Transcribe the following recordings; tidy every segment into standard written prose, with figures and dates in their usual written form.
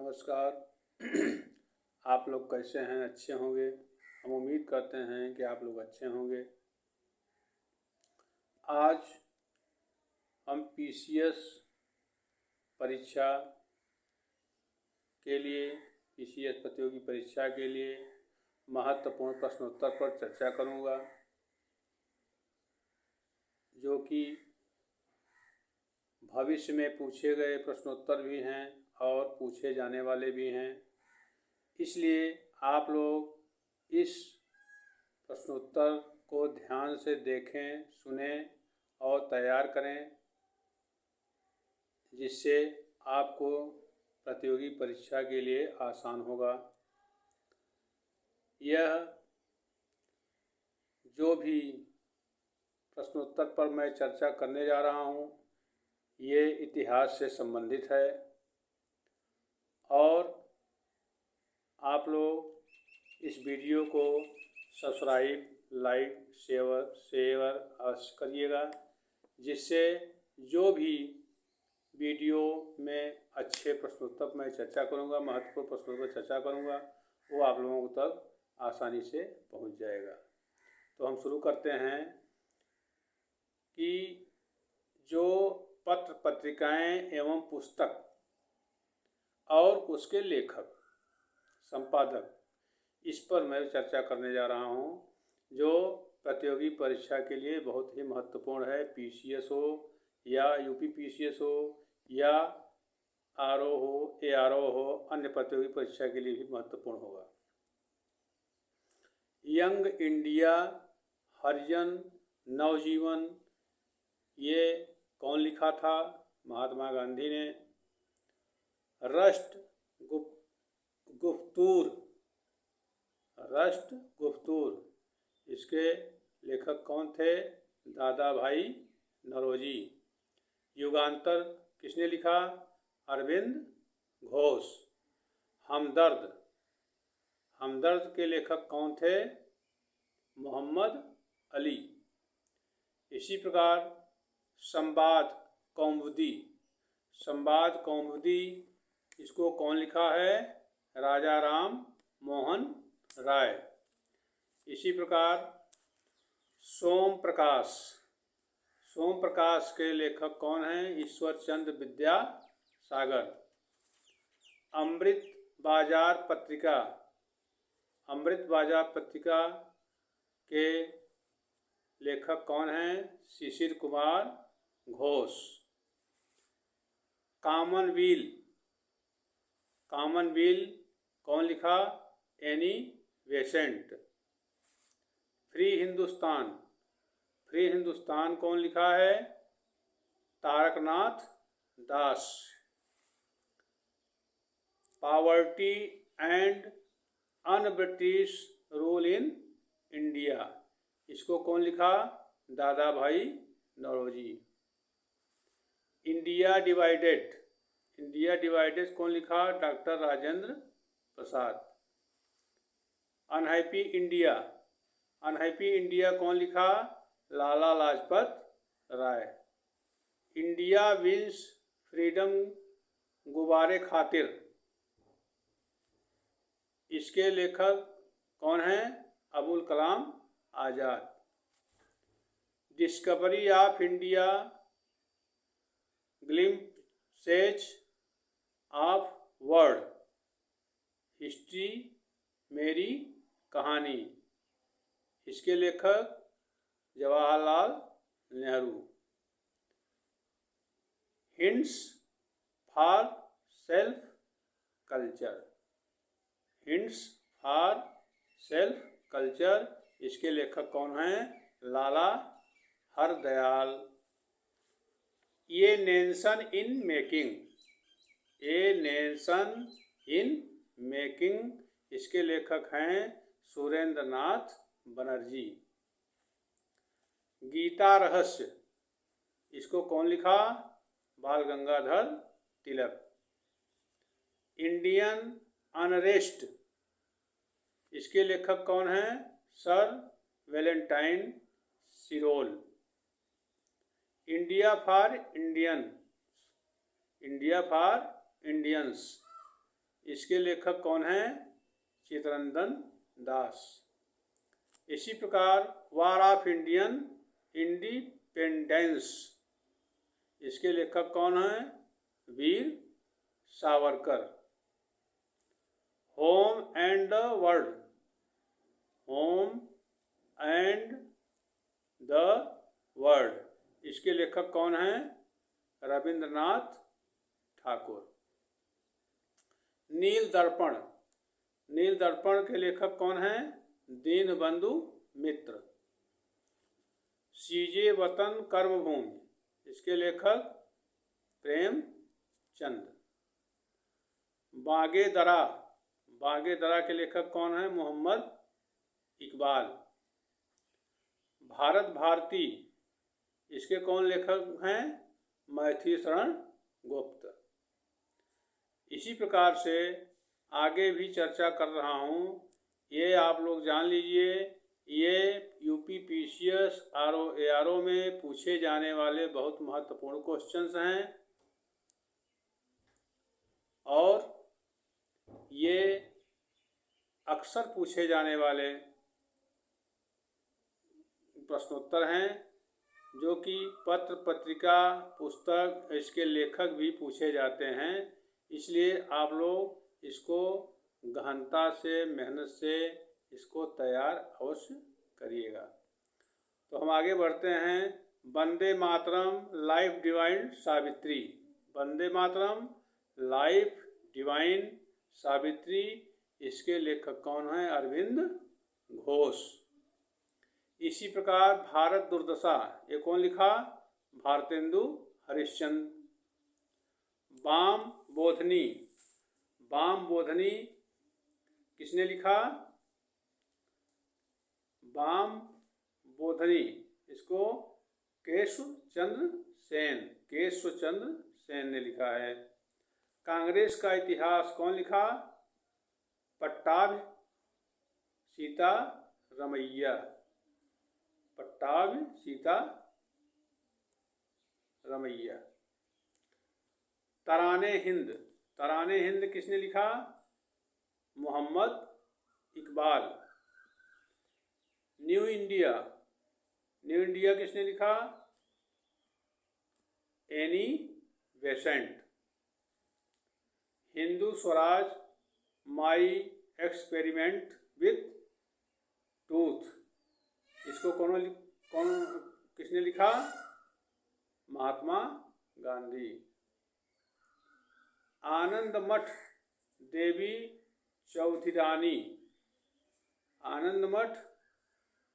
नमस्कार। आप लोग कैसे हैं? अच्छे होंगे। हम उम्मीद करते हैं कि आप लोग अच्छे होंगे। आज हम पीसीएस परीक्षा के लिए पीसीएस प्रतियोगी परीक्षा के लिए महत्वपूर्ण प्रश्नोत्तर पर चर्चा करूंगा, जो कि भविष्य में पूछे गए प्रश्नोत्तर भी हैं और पूछे जाने वाले भी हैं। इसलिए आप लोग इस प्रश्नोत्तर को ध्यान से देखें, सुनें और तैयार करें, जिससे आपको प्रतियोगी परीक्षा के लिए आसान होगा। यह जो भी प्रश्नोत्तर पर मैं चर्चा करने जा रहा हूँ, ये इतिहास से संबंधित है और आप लोग इस वीडियो को सब्सक्राइब, लाइक, शेयर अवश्य करिएगा, जिससे जो भी वीडियो में अच्छे प्रश्नोत्तर मैं चर्चा करूँगा, महत्वपूर्ण प्रश्नों पर चर्चा करूँगा, वो आप लोगों तक आसानी से पहुँच जाएगा। तो हम शुरू करते हैं कि जो पत्र पत्रिकाएं एवं पुस्तक और उसके लेखक, संपादक, इस पर मैं चर्चा करने जा रहा हूँ, जो प्रतियोगी परीक्षा के लिए बहुत ही महत्वपूर्ण है। पीसीएस हो या यूपी पीसीएस हो या आरओ हो, एआरओ हो, अन्य प्रतियोगी परीक्षा के लिए भी महत्वपूर्ण होगा। यंग इंडिया, हरिजन, नवजीवन, ये कौन लिखा था? महात्मा गांधी ने। राष्ट्रगुप्तूर, इसके लेखक कौन थे? दादा भाई नौरोजी। युगांतर किसने लिखा? अरविंद घोष। हमदर्द के लेखक कौन थे? मोहम्मद अली। इसी प्रकार संवाद कौमुदी, इसको कौन लिखा है? राजा राम मोहन राय। इसी प्रकार सोम प्रकाश के लेखक कौन हैं? ईश्वर चंद्र विद्यासागर। अमृत बाजार पत्रिका के लेखक कौन हैं? शिशिर कुमार घोष। कॉमनवेल्थ कौन लिखा? Annie Besant. फ्री हिंदुस्तान कौन लिखा है? Taraknath Das. Poverty and un British rule in India, इसको कौन लिखा? दादा भाई नौरोजी। इंडिया डिवाइडेड कौन लिखा? Doctor Rajendra Prasad. Unhappy India कौन लिखा? Lala Lajpat Rai. India wins freedom गुब्बारे खातिर, इसके लेखक कौन हैं? Abul Kalam Azad. Discovery of India, glimpses of world history, Meri Kahani, इसके लेखक Jawaharlal Nehru. Hints for self culture, इसके लेखक कौन हैं? Lala Hardayal. A nation in making, इसके लेखक हैं सुरेंद्र नाथ बनर्जी। गीता रहस्य, इसको कौन लिखा? बाल गंगाधर तिलक। इंडियन अनरेस्ट, इसके लेखक कौन हैं? Sir Valentine सिरोल। India for Indians, इसके लेखक कौन हैं? चित्तरंजन दास। इसी प्रकार वार ऑफ इंडियन इंडिपेंडेंस, इसके लेखक कौन हैं? Veer Savarkar. Home and the world, home and the world, इसके लेखक कौन हैं? रविंद्रनाथ ठाकुर। नील दर्पण, नील दर्पण के लेखक कौन हैं? दीनबंधु मित्र। सीजे वतन कर्मभूमि, इसके लेखक प्रेमचंद। बागे दरा, बागे दरा के लेखक कौन हैं? मोहम्मद इकबाल। भारत भारती, इसके कौन लेखक हैं? मैथिली शरण गुप्त। इसी प्रकार से आगे भी चर्चा कर रहा हूँ, ये आप लोग जान लीजिए, ये यूपीपीसीएस आरओ में पूछे जाने वाले बहुत महत्वपूर्ण क्वेश्चंस हैं और ये अक्सर पूछे जाने वाले प्रश्नोत्तर हैं, जो कि पत्र पत्रिका पुस्तक इसके लेखक भी पूछे जाते हैं। इसलिए आप लोग इसको गहनता से, मेहनत से इसको तैयार अवश्य करिएगा। तो हम आगे बढ़ते हैं। Vande Mataram life divine Savitri, Vande Mataram life divine Savitri, इसके लेखक कौन हैं? अरविंद घोष। इसी प्रकार भारत दुर्दशा, ये कौन लिखा? भारतेंदु हरिश्चंद्र। वाम बोधनी, वाम बोधनी किसने लिखा? वाम बोधनी, इसको केशवचंद्र सेन, केशवचंद्र सेन ने लिखा है। कांग्रेस का इतिहास कौन लिखा? पट्टाभ सीता रमैया, पट्टाभ सीता रमैया। तराने हिंद, तराने हिंद किसने लिखा? Mohammad Iqbal. New India, New India किसने लिखा? Annie Besant. Hindu Swaraj my experiment with truth, इसको कौन किसने लिखा? महात्मा गांधी। आनंद मठ देवी चौधरानी, आनंद मठ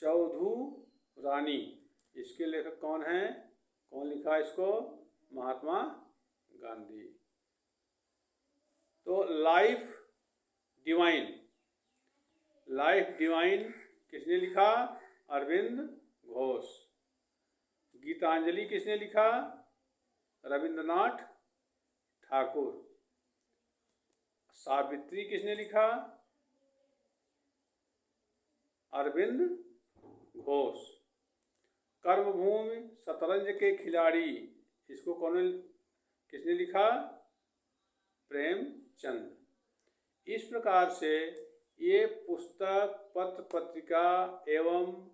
चौधरानी, इसके लेखक कौन हैं? कौन लिखा इसको? महात्मा गांधी। तो लाइफ डिवाइन, लाइफ डिवाइन किसने लिखा? अरविंद घोष। गीतांजलि किसने लिखा? रविंद्रनाथ ठाकुर। सावित्री किसने लिखा? अरविंद घोष। कर्मभूमि शतरंज के खिलाड़ी, इसको किसने लिखा? प्रेमचंद। इस प्रकार से ये पुस्तक, पत्र पत्रिका एवं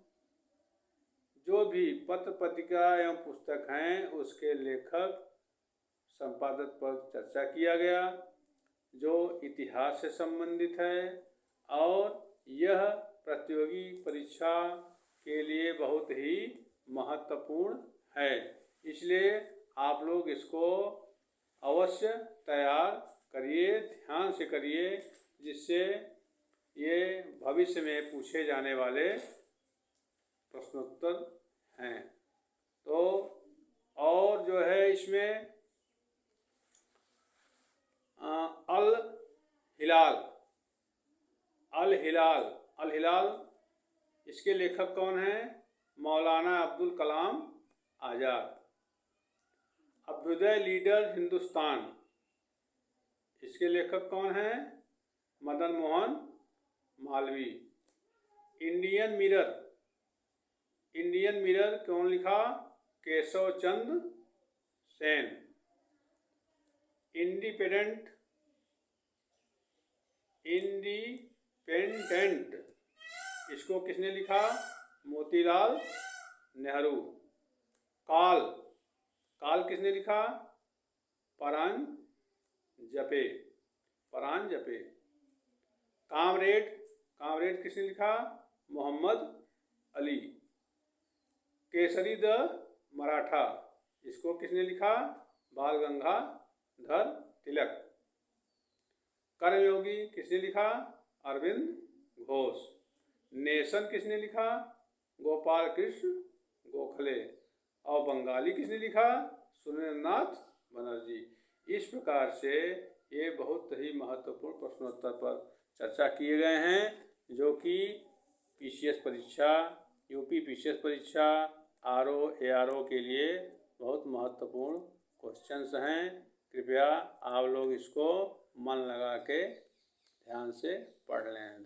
जो भी पत्र पत्रिका एवं पुस्तक हैं उसके लेखक संपादक पर चर्चा किया गया, जो इतिहास से संबंधित है और यह प्रतियोगी परीक्षा के लिए बहुत ही महत्वपूर्ण है। इसलिए आप लोग इसको अवश्य तैयार करिए, ध्यान से करिए, जिससे ये भविष्य में पूछे जाने वाले प्रश्नोत्तर हैं। तो और जो है इसमें अल हिलाल, अल हिलाल, अल हिलाल, इसके लेखक कौन हैं? मौलाना अब्दुल कलाम आज़ाद। अभ्युदय लीडर हिंदुस्तान, इसके लेखक कौन हैं? Madan Mohan Malviya. Indian mirror, Indian mirror कौन लिखा? केशव चंद्र सेन। इंडिपेंडेंट इंडिपेंडेंट, इसको किसने लिखा? मोतीलाल नेहरू। काल, काल किसने लिखा? परांजपे, परांजपे। कामरेड, कामरेड किसने लिखा? मोहम्मद अली। केसरी द मराठा, इसको किसने लिखा? बाल गंगाधर तिलक। कर्मयोगी किसने लिखा? अरविंद घोष। नेशन किसने लिखा? गोपाल कृष्ण गोखले। और बंगाली किसने लिखा? सुरेंद्रनाथ बनर्जी। इस प्रकार से ये बहुत ही महत्वपूर्ण प्रश्नोत्तर पर चर्चा किए गए हैं, जो कि पीसीएस परीक्षा, यूपी पीसीएस परीक्षा, आरओ एआरओ के लिए बहुत महत्वपूर्ण क्वेश्चंस हैं। कृपया आप लोग इसको मन लगा के ध्यान से पढ़ लें।